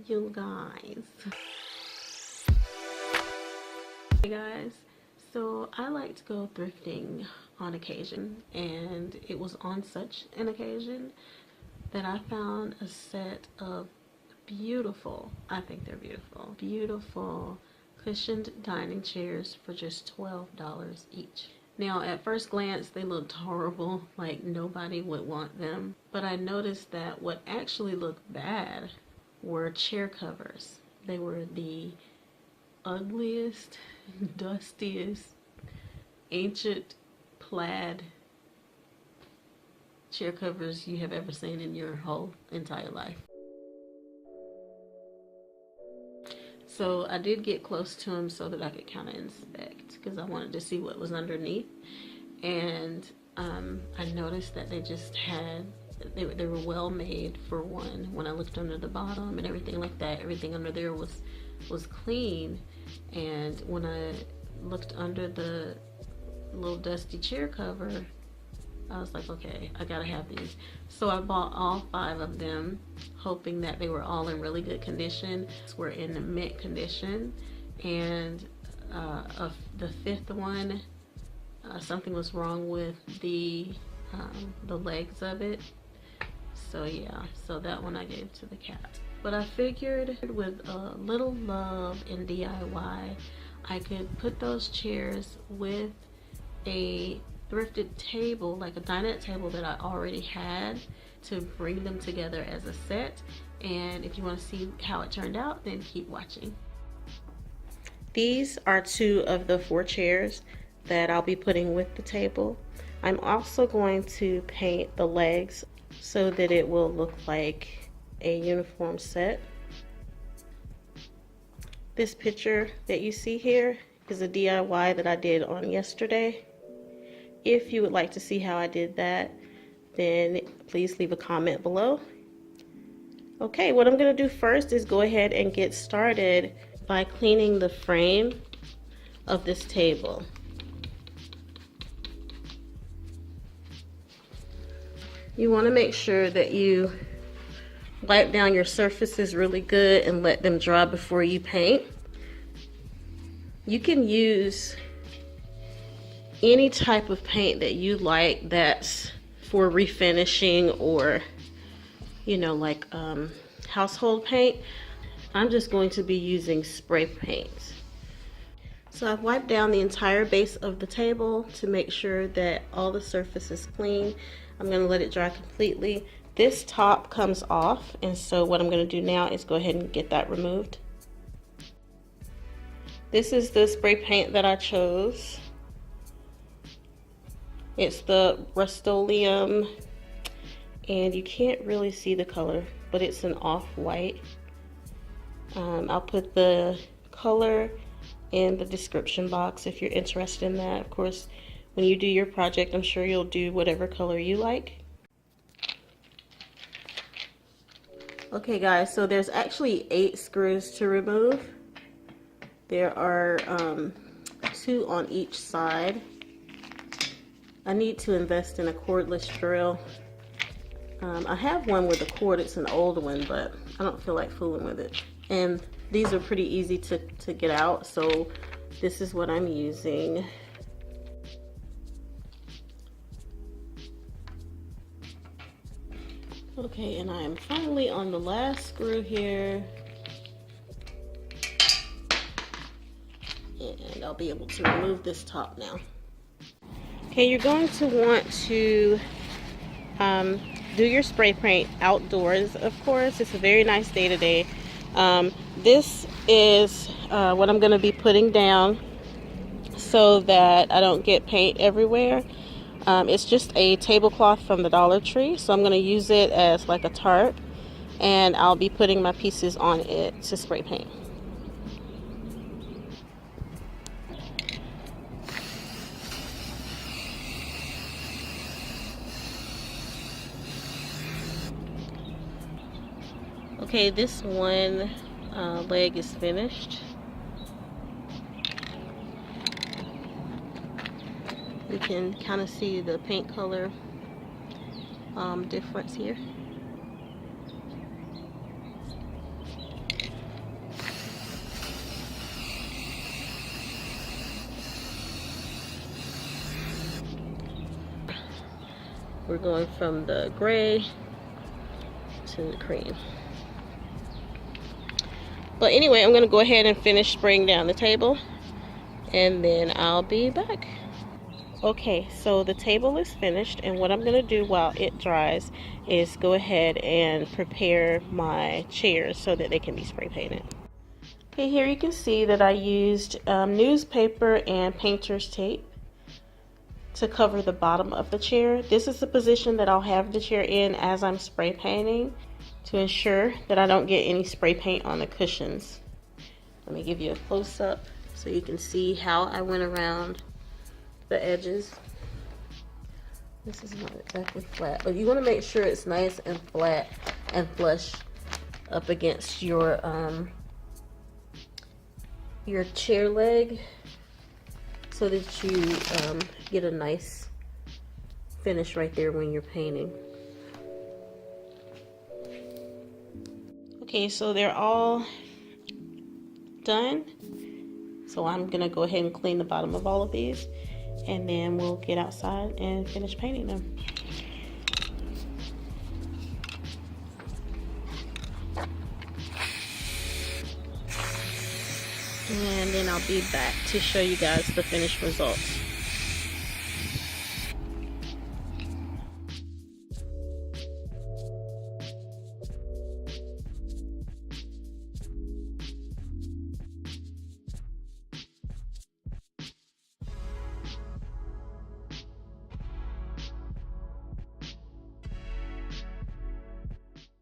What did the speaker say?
You guys. Hey guys, so I like to go thrifting on occasion, and it was on such an occasion that I found a set of beautiful, I think they're beautiful, beautiful cushioned dining chairs for just $12 each. Now, at first glance, they looked horrible, like nobody would want them. But I noticed that what actually looked bad were chair covers. They were the ugliest, dustiest, ancient plaid chair covers you have ever seen in your whole entire life. So I did get close to them so that I could kind of inspect, because I wanted to see what was underneath. And I noticed that they just had, they were well made for one. When I looked under the bottom and everything like that, everything under there was clean. And when I looked under the little dusty chair cover, I was like, okay, I gotta have these. So I bought all 5 of them, hoping that they were all in really good condition. We're in mint condition, and the 5th one, something was wrong with the legs of it. So yeah, so that one I gave to the cat. But I figured with a little love in DIY, I could put those chairs with a thrifted table, like a dinette table that I already had, to bring them together as a set. And if you want to see how it turned out, then keep watching. These are 2 of the 4 chairs that I'll be putting with the table. I'm also going to paint the legs so that it will look like a uniform set. This picture that you see here is a DIY that I did on yesterday. If you would like to see how I did that, then please leave a comment below. Okay, what I'm going to do first is go ahead and get started by cleaning the frame of this table. You want to make sure that you wipe down your surfaces really good and let them dry before you paint. You can use any type of paint that you like that's for refinishing, or you know, like household paint. I'm just going to be using spray paint. So I've wiped down the entire base of the table to make sure that all the surface is clean. I'm going to let it dry completely. This top comes off, and so what I'm going to do now is go ahead and get that removed. This is the spray paint that I chose. It's the Rustoleum, and you can't really see the color, but it's an off-white. I'll put the color in the description box if you're interested in that. Of course, when you do your project, I'm sure you'll do whatever color you like. Okay guys, so there's actually 8 screws to remove. There are 2 on each side. I need to invest in a cordless drill. I have one with a cord. It's an old one, but I don't feel like fooling with it. And these are pretty easy to get out, so this is what I'm using. Okay, and I am finally on the last screw here. And I'll be able to remove this top now. Okay, you're going to want to do your spray paint outdoors, of course. It's a very nice day today. This is what I'm going to be putting down so that I don't get paint everywhere. It's just a tablecloth from the Dollar Tree, so I'm going to use it as like a tarp, and I'll be putting my pieces on it to spray paint. Okay, this one leg is finished. You can kind of see the paint color difference here. We're going from the gray to the cream. But anyway, I'm going to go ahead and finish spraying down the table, and then I'll be back. Okay, so the table is finished, and what I'm going to do while it dries is go ahead and prepare my chairs so that they can be spray painted. Okay, here you can see that I used newspaper and painter's tape to cover the bottom of the chair. This is the position that I'll have the chair in as I'm spray painting to ensure that I don't get any spray paint on the cushions. Let me give you a close-up so you can see how I went around the edges. This is not exactly flat, but you want to make sure it's nice and flat and flush up against your chair leg so that you get a nice finish right there when you're painting. Okay, so they're all done. So I'm gonna go ahead and clean the bottom of all of these, and then we'll get outside and finish painting them. And then I'll be back to show you guys the finished results.